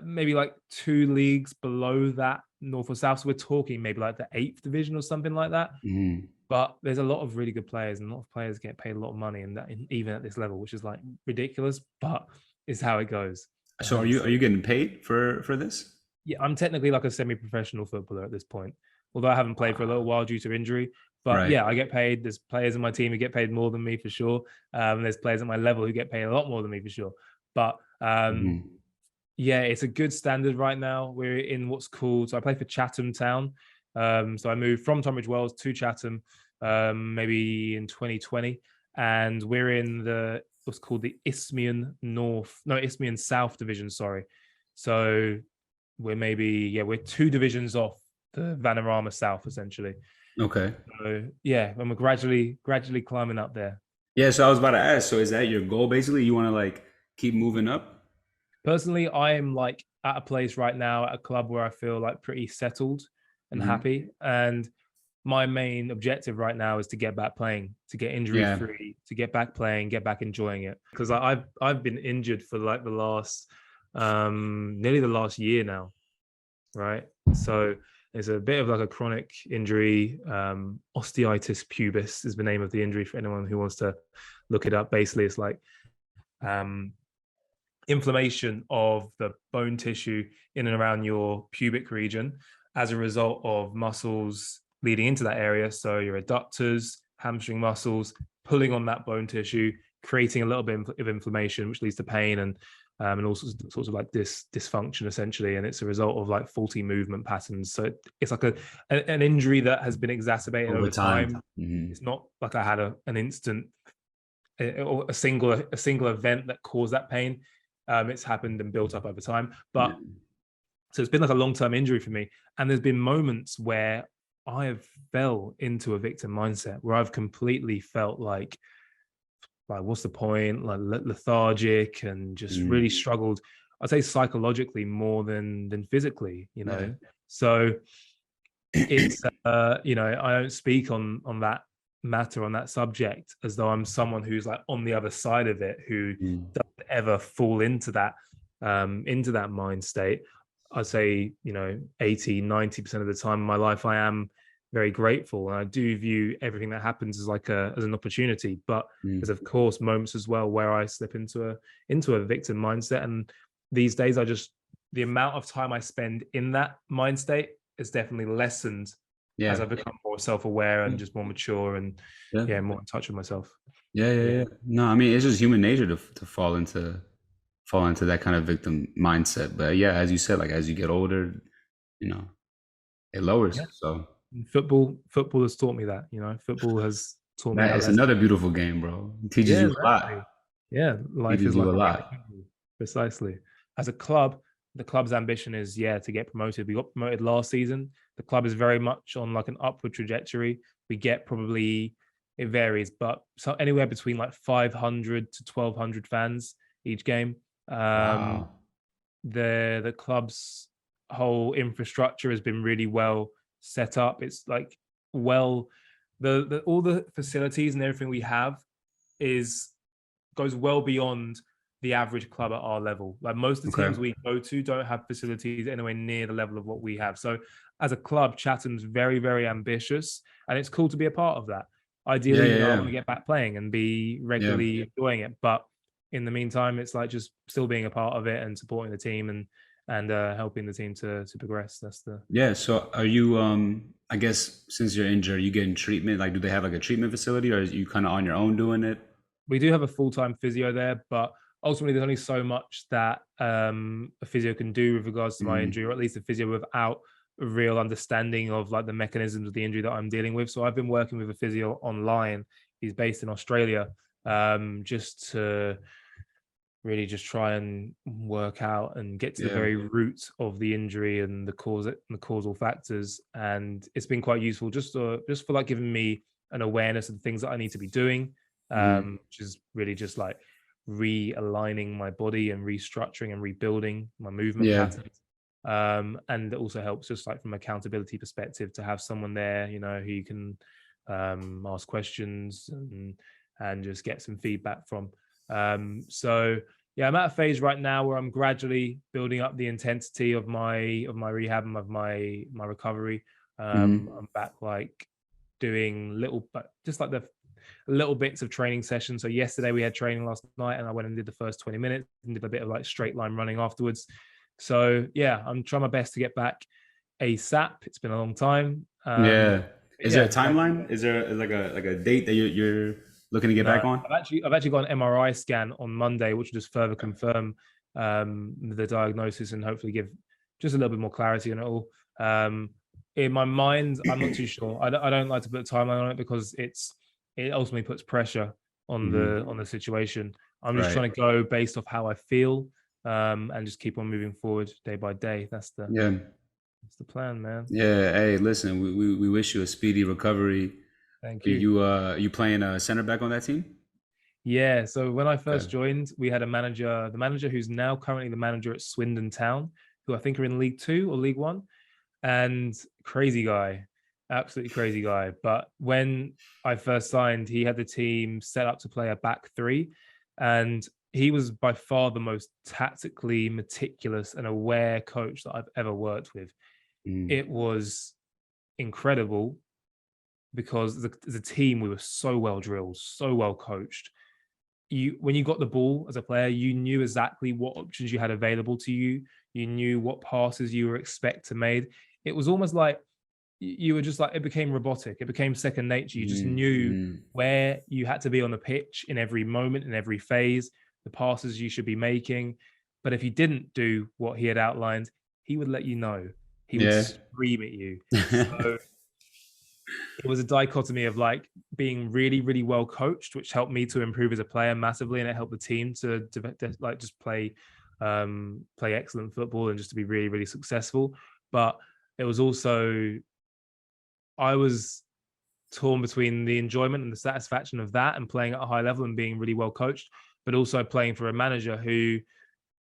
maybe like two leagues below that, North or South. So we're talking maybe like the eighth division or something like that. Mhm. But there's a lot of really good players, and a lot of players get paid a lot of money, and that even at this level, which is like ridiculous, but is how it goes. So are So you getting paid for this? yeah, I'm technically like a semi-professional footballer at this point, although I haven't played for a little while due to injury. But Right. yeah, I get paid. There's players in my team who get paid more than me for sure. There's players at my level who get paid a lot more than me for sure. But Mhm. yeah, it's a good standard right now. We're in what's called, so I play for Chatham Town. So I moved from Tunbridge Wells to Chatham maybe in 2020, and we're in what's called the Isthmian South Division. Sorry, so we're two divisions off the Vanarama South essentially. Okay. So yeah, and we're gradually climbing up there. Yeah. So I was about to ask. So is that your goal? Basically, you want to like keep moving up? Personally, I am like at a place right now at a club where I feel like pretty settled and Mhm. happy. And my main objective right now is to get back playing, to get injury Yeah. free, to get back playing, get back enjoying it. Because I've been injured for like the last nearly the last year now, right? So it's a bit of like a chronic injury. Osteitis pubis is the name of the injury for anyone who wants to look it up. Basically, it's like um inflammation of the bone tissue in and around your pubic region as a result of muscles leading into that area. So your adductors, hamstring muscles, pulling on that bone tissue, creating a little bit of inflammation, which leads to pain and all sorts of like dysfunction essentially. And it's a result of like faulty movement patterns. So it's like an injury that has been exacerbated Over over time. time. Mhm. It's not like I had an instant or a single event that caused that pain. It's happened and built up over time. Yeah. But so it's been like a long-term injury for me. And there's been moments where I have fell into a victim mindset where I've completely felt like what's the point? Like lethargic and just really Mhm. struggled. I'd say psychologically more than physically, you Yeah. know. So it's I don't speak on that matter, on that subject, as though I'm someone who's like on the other side of it, who Mhm. doesn't ever fall into that mind state. I'd say 80-90% of the time in my life I am very grateful, and I do view everything that happens as like as an opportunity. But there's Mhm. of course moments as well where I slip into a victim mindset, and these days the amount of time I spend in that mind state has definitely lessened as Yeah. I've become more self-aware and just more mature and Yeah. yeah, more in touch with myself. Yeah. Yeah. Yeah. Yeah. No, I mean it's just human nature to fall into that kind of victim mindset. But yeah, as you said, like as you get older, you know, it lowers. Yeah. So And football has taught me that, football has taught me that that it's lesson. another beautiful game, bro. It teaches Yeah, you a lot. exactly. Yeah, life Teaches is you like a a game of lot. football. Precisely. As a club, the club's ambition is to get promoted. We got promoted last season. The club is very much on like an upward trajectory. We get probably, it varies, but so anywhere between like 500 to 1,200 fans each game. Um, Wow. the club's whole infrastructure has been really well set up. It's like well, the all the facilities and everything we have is goes well beyond the average club at our level. Like most of the Okay. teams we go to don't have facilities anywhere near the level of what we have. So as a club, Chatham's very, very ambitious, and it's cool to be a part of that. Yeah, Ideally, yeah, you know, I want yeah. to get back playing and be Yeah. regularly enjoying it. But in the meantime, it's like just still being a part of it and supporting the team and helping the team to progress. That's the Yeah. So are you I guess since you're injured, you getting treatment? Like do they have like a treatment facility or are you kind of on your own doing it? we do have a full-time physio there, but ultimately there's only so much that a physio can do with regards to my Mm, injury, or at least a physio without a real understanding of like the mechanisms of the injury that I'm dealing with. So I've been working with a physio online. He's based in Australia, just to really just try and work out and get to the yeah. very root of the injury and the causal factors. And it's been quite useful just for like giving me an awareness of the things that I need to be doing, Hmm. which is really just like realigning my body and restructuring and rebuilding my movement Yeah. patterns. And it also helps just like from accountability perspective to have someone there, you know, who you can ask questions and just get some feedback from. So yeah, I'm at a phase right now where I'm gradually building up the intensity of my rehab and of my recovery. Hmm. I'm back like doing little, but just like the little bits of training sessions. So yesterday we had training last night, and I went and did the first 20 minutes and did a bit of like straight line running afterwards. So yeah, I'm trying my best to get back ASAP. It's been a long time. Yeah. But Is there a yeah, gradually. timeline? Is there like a date that you're looking to get No, back on? I've actually got an MRI scan on Monday, which will just further confirm the diagnosis and hopefully give just a little bit more clarity on it all. Um, in my mind, I'm not too sure. I don't like to put a timeline on it because it ultimately puts pressure Hmm. on the situation. I'm just Right. trying to go based off how I feel, and just keep on moving forward day by day. Yeah. That's the plan, man. Yeah. Hey, listen, we wish you a speedy recovery. Thank Are you. you playing center back on that team? Yeah, so when I Okay. first joined, we had the manager who's now currently the manager at Swindon Town, who I think are in League Two or League One, and crazy guy, absolutely crazy guy. But when I first signed, he had the team set up to play a back three, and he was by far the most tactically meticulous and aware coach that I've ever worked with. Mm. It was incredible because as a team, we were so well drilled, so well coached. You when you got the ball as a player, you knew exactly what options you had available to you. You knew what passes you were expect to made. It was almost like you were just like it became robotic. It became second nature. You just Mm. knew Mm. where you had to be on the pitch in every moment, in every phase, the passes you should be making. But if you didn't do what he had outlined, he would let you know. He would Yeah. scream at you. So it was a dichotomy of like being really really well coached, which helped me to improve as a player massively, and it helped the team to like just play excellent football and just to be really really successful. But it was also, I was torn between the enjoyment and the satisfaction of that and playing at a high level and being really well coached, but also playing for a manager who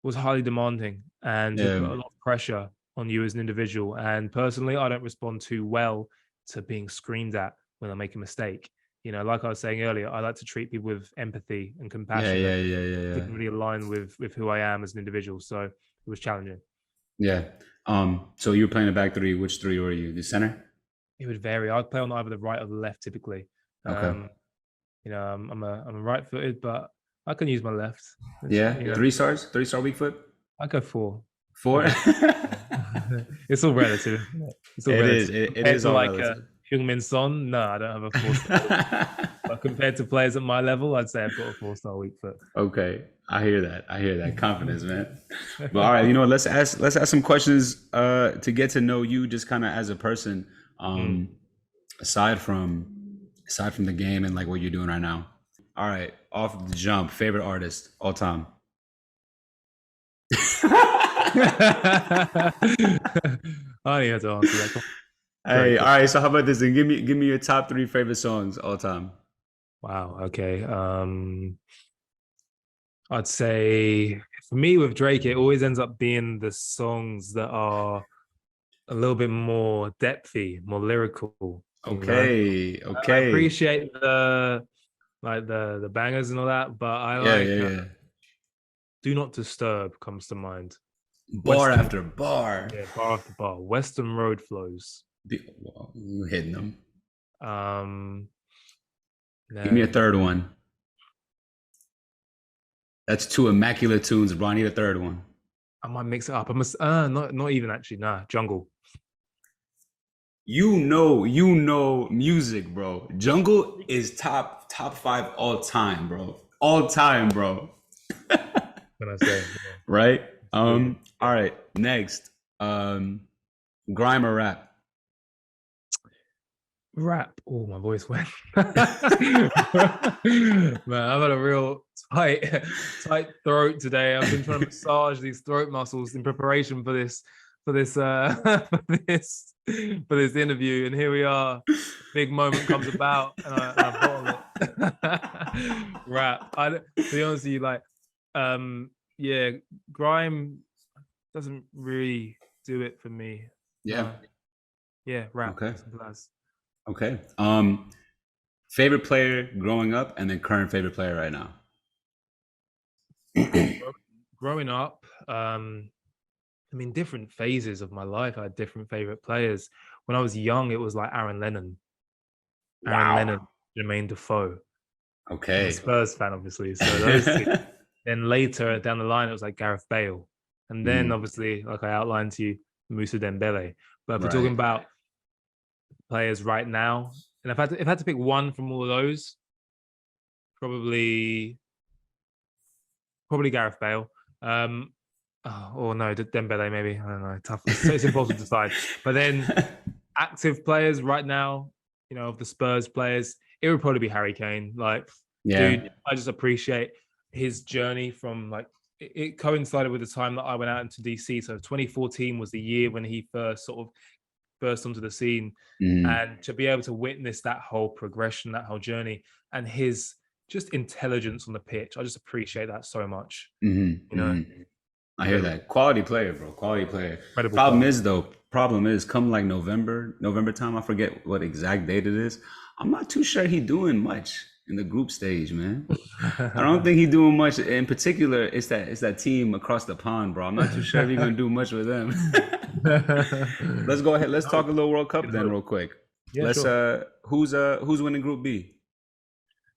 was highly demanding and who Yeah. put a lot of pressure on you as an individual. And personally, I don't respond too well to being screamed at when I make a mistake. You know, like I was saying earlier, I like to treat people with empathy and Yeah. compassion, Yeah. and Yeah. Yeah. Yeah. didn't really align with who I am as an individual. So it was challenging. Yeah. So you were playing a back three. Which three were you? The center? It would vary. I'd play on either the right or the left typically. Okay. Um, you know, I'm a right-footed, but I can use my left. It's, Yeah. you know, 3 stars. 3 star weak foot. I go four. I Four. go it's all relative, isn't it? It's all It is. relative. It Compared is to all like relative. Heung-min Son, no, I don't have a four-star weak foot. But compared to players at my level, I'd say I've got a four-star weak foot. Okay, I hear that. I hear that confidence, man. But all right, you know what? Let's ask some questions to get to know you, just kind of as a person. Mm. Um, aside from the game and like what you're doing right now. All right, off the jump, favorite artist all time. I don't even have to answer that. Come on. Hey, Drake. all right. So how about this? Then give me your top three favorite songs all time. Wow. Okay. I'd say for me with Drake, it always ends up being the songs that are a little bit more depthy, more lyrical. You know, Okay, I okay. appreciate the bangers and all that, but I Yeah, like yeah, yeah. Do Not Disturb comes to mind. Bar Western, after bar. yeah, bar after bar. Western Road Flows. Well, you hitting them. Um, Give me a then third one. That's two immaculate tunes, bro. I need a third one. I might mix it up. I must not even actually. Nah, Jungle. You know music, bro. Jungle is top five all time, bro. All time, bro. Can I say? Right? Yeah. All right. Next. Grime or rap? Rap. Oh, my voice went. Man, I've had a real tight throat today. I've been trying to massage these throat muscles in preparation for this for this interview, and here we are. Big moment comes about, and I bottle it. Rap. To be honest with you, like, yeah, grime doesn't really do it for me. Yeah. No. Yeah, rap. Okay. Simple as. Okay. Favorite player growing up and then current favorite player right now. Growing up, I mean, different phases of my life, I had different favorite players. When I was young, it was like Aaron Lennon, Wow. Jermaine Defoe. I'm a Okay. Spurs fan, obviously. So those two. Then later down the line, it was like Gareth Bale. And then obviously, like I outlined to you, Moussa Dembele. But if we're talking Right. about players right now, and if I had to pick one from all of those, probably Gareth Bale. Oh no, Dembele maybe. I don't know. Tough. It's impossible to decide. But then active players right now, of the Spurs players, it would probably be Harry Kane. Like, Yeah. dude, I just appreciate his journey from like it coincided with the time that I went out into DC. So 2014 was the year when he first sort of burst onto the scene, and to be able to witness that whole progression, that whole journey, and his just intelligence on the pitch, I just appreciate that so much. I hear that. Quality player, bro. Quality player. Incredible Problem is, come like November time, I forget what exact date it is. I'm not too sure he doing much in the group stage, man. I don't think he doing much. In particular, it's that team across the pond, bro. I'm not too sure if he's gonna do much with them. Let's go ahead. Let's talk a little World Cup then, real quick. Yeah, sure. Who's winning Group B?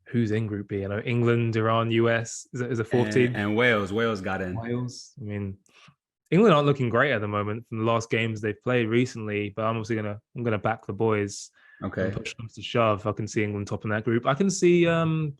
Who's in Group B? I know England, Iran, US is a fourth team. And Wales. Wales got in. Wales. I mean, England aren't looking great at the moment from the last games they've played recently, but I'm obviously gonna back the boys. Okay. And push comes to shove, I can see England topping that group. I can see that's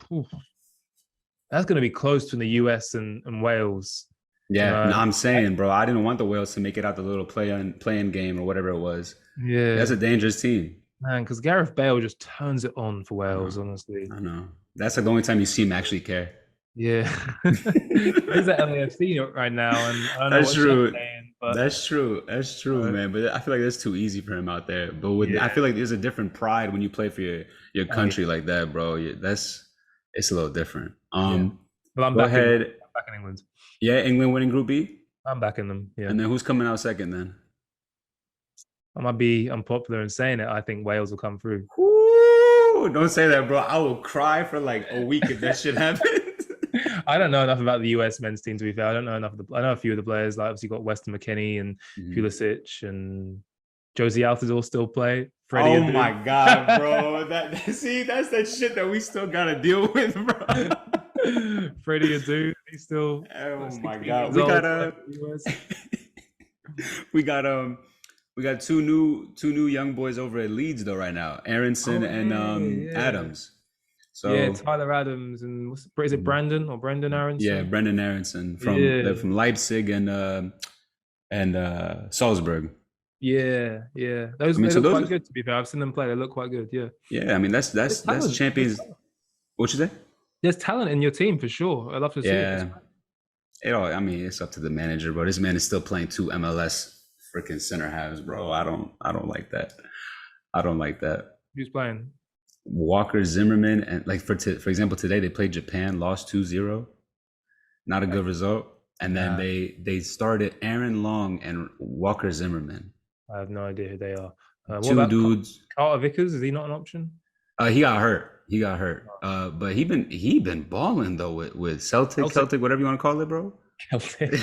going to be close to the US and Wales. Yeah, no, I'm saying, bro, I didn't want the Wales to make it out the little play-in game or whatever it was. Yeah, that's a dangerous team, man. Because Gareth Bale just turns it on for Wales. Honestly, I know. That's like the only time you see him actually care. Yeah, he's at LAFC right now, and I don't know That's true. Saying, but That's true, man. But I feel like that's too easy for him out there. But I feel like there's a different pride when you play for your country like that, bro. It's a little different. Well, I'm go ahead. I'm back in England. Yeah, England winning Group B. I'm backing them. Yeah. And then who's coming out second then? I might be unpopular in saying it. I think Wales will come through. Ooh, don't say that, bro. I will cry for like a week if that shit happens. I don't know enough about the US men's team, to be fair. I don't know enough. I know a few of the players. Like obviously, got Weston McKennie and Pulisic and Josie Altidore still play. Freddie Adu. My god, bro! That's that shit that we still gotta deal with, bro. Freddie Adu, he's still. Oh my god, we got two new young boys over at Leeds though right now, Aronson and Adams. So yeah, Tyler Adams and is it Brandon or Brendan Aronson? Yeah, Brendan Aronson from Leipzig and Salzburg. Yeah. Those they look quite good, to be fair. I've seen them play. They look quite good. Yeah. Yeah, I mean that's champions. What you say? There's talent in your team for sure. I love to see it. I mean, it's up to the manager, but this man is still playing two MLS freaking center halves, bro. I don't like that. Who's playing? Walker Zimmerman, and like for example, today they played Japan, lost 2-0. Not a good result. And then they started Aaron Long and Walker Zimmerman. I have no idea who they are. Two dudes. Carter Vickers, is he not an option? He got hurt. He got hurt. But he been balling though with Celtic, Celtic, whatever you want to call it, bro. Celtic,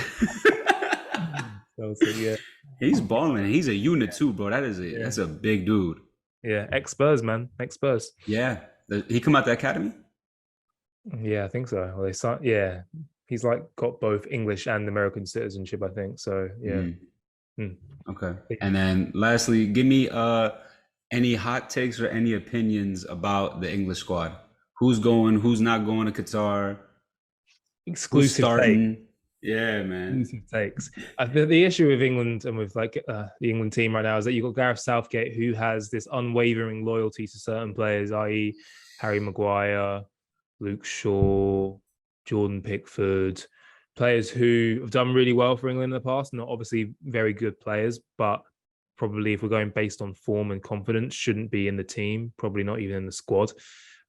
Celtic. Yeah, He's balling. He's a unit too, bro. yeah, That's a big dude. yeah. Ex Spurs, man. Ex Spurs. Yeah. He come out the academy? Yeah, I think so. Well, they signed. Yeah, he's like got both English and American citizenship, I think. So yeah. Mhm. Hmm. Okay. But And then lastly, give me any hot takes or any opinions about the English squad. Who's going, who's not going to Qatar, who's exclusive take. starting. Yeah, man. Exclusive takes. The issue with England and with like the England team right now is that you've got Gareth Southgate, who has this unwavering loyalty to certain players, i.e., Harry Maguire, Luke Shaw, Jordan Pickford, players who have done really well for England in the past. Not obviously very good players, but probably if we're going based on form and confidence, shouldn't be in the team. Probably not even in the squad.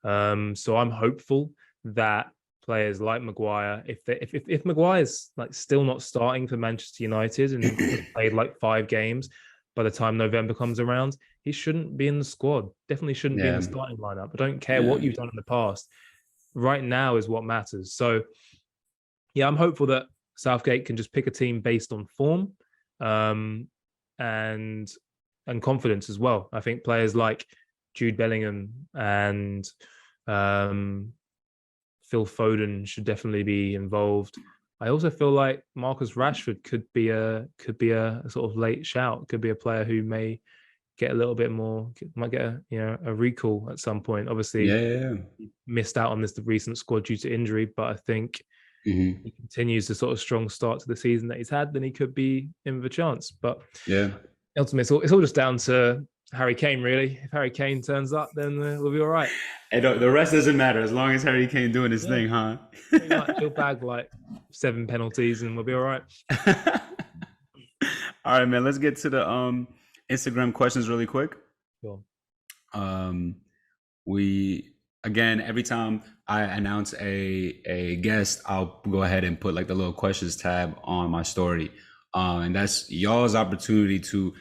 So I'm hopeful that players like Maguire, if Maguire's like still not starting for Manchester United and has played like 5 games by the time November comes around, he shouldn't be in the squad. Definitely shouldn't be in the Yeah. starting lineup. I don't care Yeah. what you've done in the past. Right now is what matters. So yeah, I'm hopeful that Southgate can just pick a team based on form, um, and confidence as well. I think players like Jude Bellingham and um, Phil Foden should definitely be involved. I also feel like Marcus Rashford could be a sort of late shout. Could be a player who may get a little bit more, might get a recall at some point. Obviously, Yeah. Yeah. he missed out on this the recent squad due to injury, but I think Hmm. he continues the sort of strong start to the season that he's had, then he could be in with a chance. But Yeah. ultimately, it's all just down to Harry Kane, really. If Harry Kane turns up, then we'll be all right. And the rest doesn't matter as long as Harry Kane doing his Yeah, thing, huh? pretty much. He'll bag like 7 penalties, and we'll be all right. All right, man. Let's get to the Instagram questions really quick. Sure. Um, we again every time I announce a guest, I'll go ahead and put like the little questions tab on my story, and that's y'all's opportunity to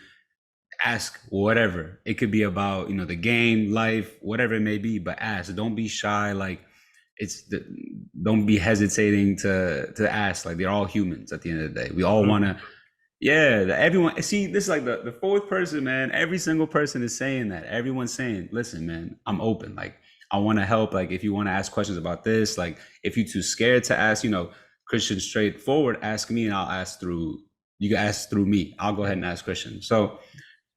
ask whatever. It could be about the game, life, whatever it may be, but ask. Don't be shy. Like don't be hesitating to ask. Like they're all humans at the end of the day. We all want to. Yeah, everyone. See, this is like the fourth person, man. Every single person is saying that. Everyone's saying, "Listen, man, I'm open. Like, I want to help. Like, if you want to ask questions about this, like, if you're too scared to ask, Christian, straightforward, ask me, and I'll ask through. You can ask through me. I'll go ahead and ask Christian. So,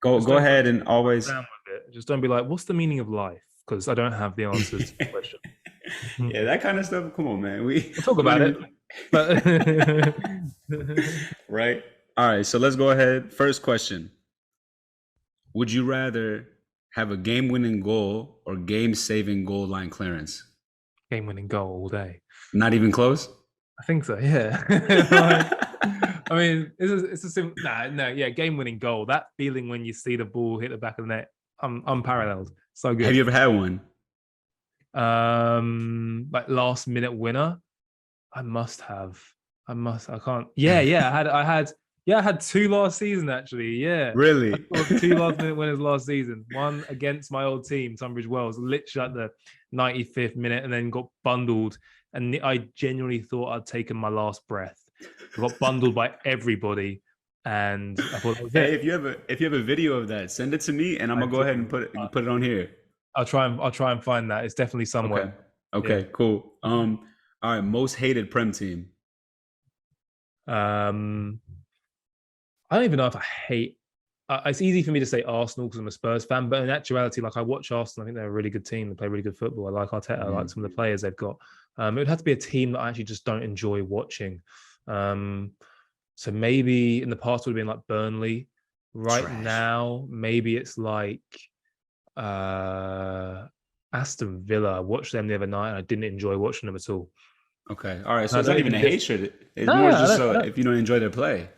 Just go don't ahead and always. down with it. Just don't be like, "What's the meaning of life?" Because I don't have the answers to the question. Yeah, that kind of stuff. Come on, man. We'll talk I'm not about it, even but right. All right, so let's go ahead. First question. Would you rather have a game-winning goal or game-saving goal line clearance? game-winning goal all day. Not even close? I think so. Yeah. I mean, it's a simple. No, yeah, game-winning goal. That feeling when you see the ball hit the back of the net, unparalleled. So Have you good. ever had one? Like last minute winner. I must have. I can't. Yeah, yeah. I had 2 last season actually. Yeah, I Really? scored 2 last minute winners last season. One against my old team, Tunbridge Wells, literally at the 95th minute, and then got bundled. And I genuinely thought I'd taken my last breath. I got bundled by everybody, and I thought that was Hey, it. if you have a video of that, send it to me, and I'm I gonna go ahead and do. put it on here. I'll try and find that. It's definitely Okay. somewhere. Yeah. Okay. Cool. All right. Most hated Prem team. Um, I don't even know if I hate. It's easy for me to say Arsenal because I'm a Spurs fan, but in actuality, like I watch Arsenal, I think they're a really good team. They play really good football. I like Arteta. I like Mhm. some of the players they've got. It would have to be a team that I actually just don't enjoy watching. Um, so maybe in the past would have been like Burnley. Right Trash. now, maybe it's like uh, Aston Villa. I watched them the other night and I didn't enjoy watching them at all. Okay. All right. And So I it's don't not even even a just hatred. It's no, more I just don't, so I don't. if you don't enjoy their play.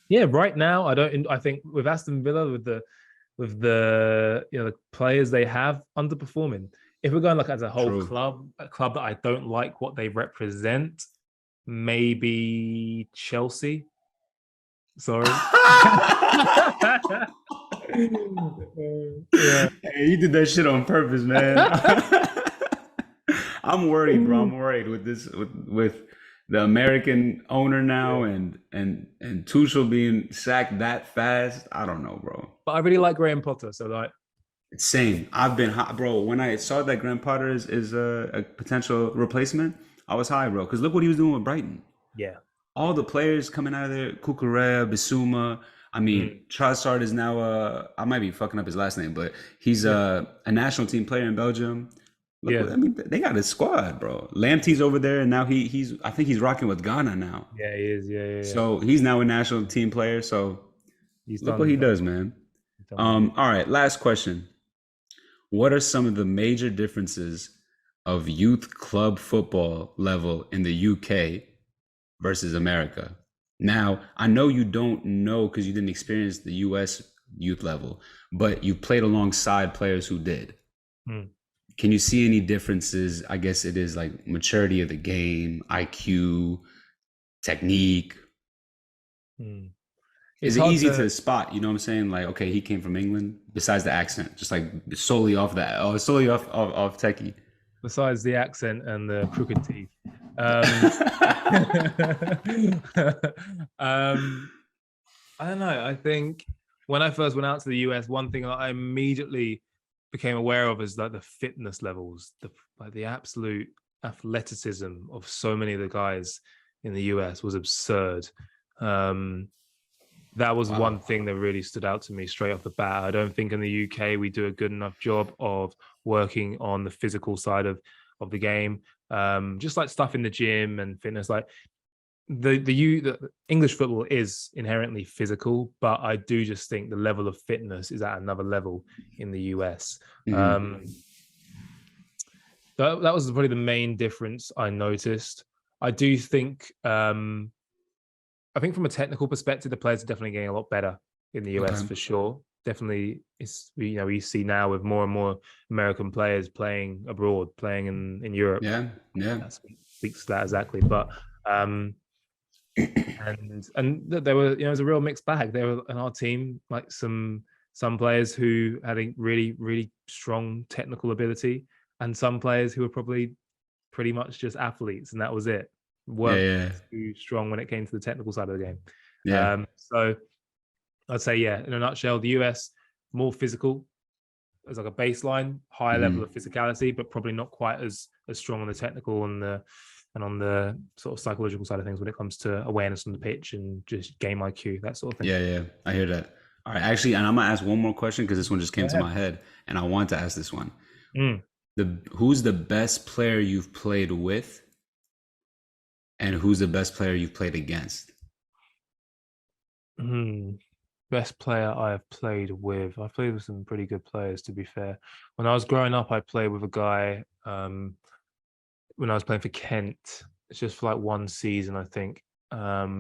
Yeah, right now I don't. I think with Aston Villa, with the the players they have underperforming. If we're going like as a whole True. club, a club that I don't like what they represent, maybe Chelsea. Sorry. Yeah. Hey, you did that shit on purpose, man. I'm worried, bro. I'm worried with this with the American owner now Yeah. and Tuchel being sacked that fast. I don't know, bro. But I really like Graham Potter, so like, It's same. I've been hot, bro. When I saw that Graham Potter is a potential replacement, I was high, bro. Because look what he was doing with Brighton. yeah. All the players coming out of there, Kukurea, Bissouma. I mean, Mm. Trossard is now I might be fucking up his last name, but he's Yeah. a national team player in Belgium. Look Yeah. what I mean, they got a squad, bro. Lamptey's over there, and now he's I think he's rocking with Ghana now. Yeah, he is. Yeah, yeah, yeah. So he's now a national team player. So He's look what done. he does, man. He's done well. All right, last question. What are some of the major differences of youth club football level in the UK versus America? Now, I know you don't know because you didn't experience the US youth level, but you played alongside players who did. Mm. Can you see any differences? I guess it is like maturity of the game, IQ, technique. Mm. It's Is it hard easy to. to spot? You know what I'm saying? Like, okay, he came from England. Besides the accent, just like solely off that, solely off techie. Besides the accent and the crooked teeth. Um, um, I don't know. I think when I first went out to the US, one thing I immediately became aware of is like the fitness levels, the absolute athleticism of so many of the guys in the US was absurd. Um, that was one Wow. thing that really stood out to me straight off the bat. I don't think in the UK we do a good enough job of working on the physical side of the game. Just like stuff in the gym and fitness, like the English football is inherently physical, but I do just think the level of fitness is at another level in the US. Hmm. Um, that was probably the main difference I noticed. I do think I think from a technical perspective, the players are definitely getting a lot better in the US Okay. for sure. Definitely, it's we see now with more and more American players playing abroad, playing in Europe. Yeah. Yeah. That speaks to that exactly. But um, there were it was a real mixed bag. There were in our team like some players who had a really strong technical ability, and some players who were probably pretty much just athletes, and that was it. Yeah. Weren't Yeah. too strong when it came to the technical side of the game. Yeah. So I'd say, yeah, in a nutshell, the US more physical as like a baseline, higher level of Hmm. physicality, but probably not quite as strong on the technical and on the sort of psychological side of things when it comes to awareness on the pitch and just game IQ, that sort of thing. Yeah. Yeah. I hear that. All right. Actually, and I'm gonna ask one more question because this one just Go came to ahead. my head, and I want to ask this one. Mm. Who's the best player you've played with, and who's the best player you've played against? Mm. Best player I have played with. I've played with some pretty good players, to be fair. When I was growing up, I played with a guy when I was playing for Kent. It's just for like one season, I think.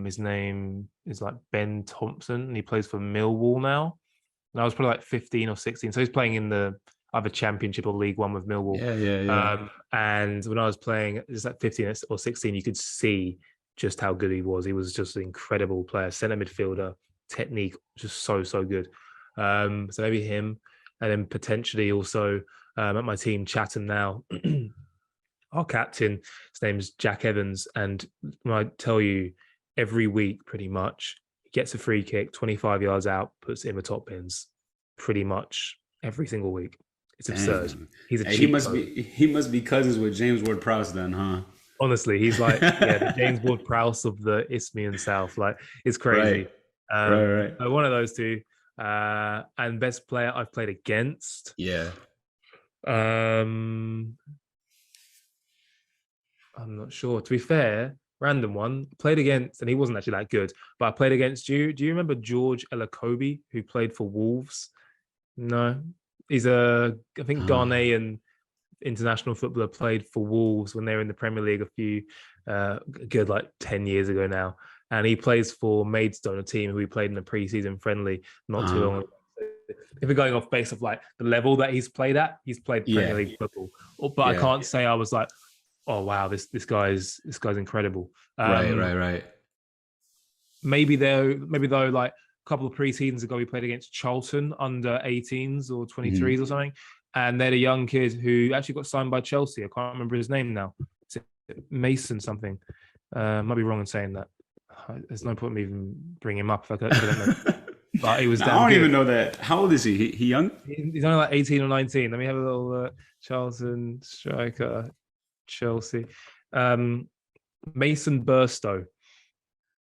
His name is like Ben Thompson, and he plays for Millwall now. And I was probably like 15 or 16. So he's playing in the either Championship or League One with Millwall. Yeah. Yeah. Yeah. And when I was playing, just like 15 or 16, you could see just how good he was. He was just an incredible player, centre midfielder, technique, just so good. So maybe him, and then potentially also at my team Chatham now. Our captain, his name's Jack Evans, and when I tell you, every week pretty much he gets a free kick 25 yards out, puts it in the top bins, pretty much every single week. It's absurd. Dang. He's a Hey, he cheat must code. be he must be cousins with James Ward-Prowse then, huh? Honestly, he's like, yeah, the James Ward-Prowse of the Isthmian South. Like, it's Right. crazy. Right. Right. So one of those two. And best player I've played against. Yeah. Um, I'm not sure. To be fair, random one. Played against, and he wasn't actually that good, but I played against you. Do you remember George Elakobi, who played for Wolves? No. He's I think Uh, Ghanaian international footballer, played for Wolves when they were in the Premier League a few good like 10 years ago now. And he plays for Maidstone, a team who we played in a pre-season friendly not too long uh, ago. If we're going off base of like the level that he's played at, he's played Premier yeah. League football. But I Yeah. can't say I was like, oh wow, this guy's incredible. Right. Um, Right. Right. maybe though, like couple of pre-seasons ago, we played against Charlton under 18s or 23s Mhm. or something, and they had a young kid who actually got signed by Chelsea. I can't remember his name now. It's Mason something. Might be wrong in saying that. There's no point in me even bringing him up if I don't know. But he was Now, I damn don't even good. know that. How old is he? He young? He's only like 18 or 19. Let me have a little Charlton striker, Chelsea. Mason Burstow.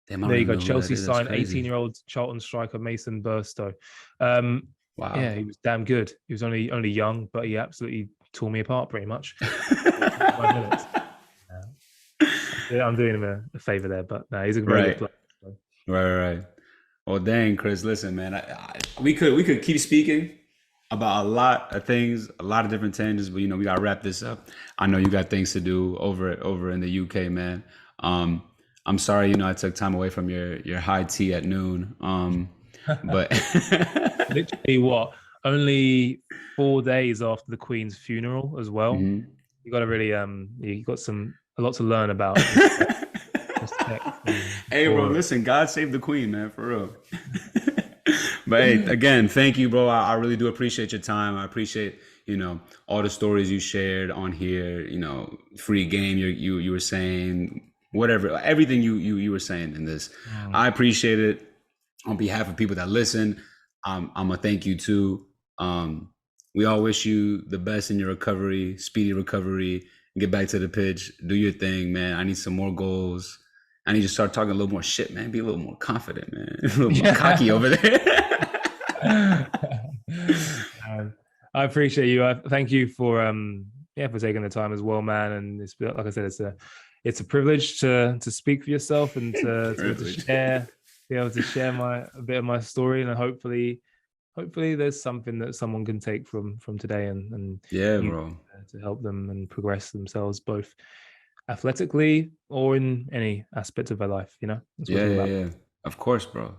Damn, I There don't you even go. know who that Chelsea is. That's signed crazy. 18-year-old Charlton striker Mason Burstow. Um, Wow. yeah, he was damn good. He was only young, but he absolutely tore me apart pretty much. 5 minutes. I'm doing him a favor there, but no, he's a very good Right. player. So. Right. Well, dang, Chris, listen, man. We could keep speaking about a lot of things, a lot of different tangents, but we gotta wrap this up. I know you got things to do over in the UK, man. Um, I'm sorry, I took time away from your high tea at noon. But Literally, what? Only 4 days after the Queen's funeral as well. Mhm. You got to really you got a lot to learn about respect and Hey, bro, decorum. listen, God save the Queen, man, for real. But hey, again, thank you, bro. I really do appreciate your time. I appreciate, all the stories you shared on here. Free game you were saying, whatever, everything you were saying in this. Mm. I appreciate it. On behalf of people that listen, I'm gonna thank you too. We all wish you the best in your recovery, speedy recovery. Get back to the pitch, do your thing, man. I need some more goals. I need to start talking a little more shit, man. Be a little more confident, man. A little more cocky over there. I appreciate you. Thank you for for taking the time as well, man. And it's like I said, it's a privilege to speak for yourself and to be able to Privilege. share a bit of my story, and hopefully there's something that someone can take from today and Yeah, use bro. to help them and progress themselves both athletically or in any aspect of their life. That's what Yeah, it's all yeah, about. yeah. Of course, bro.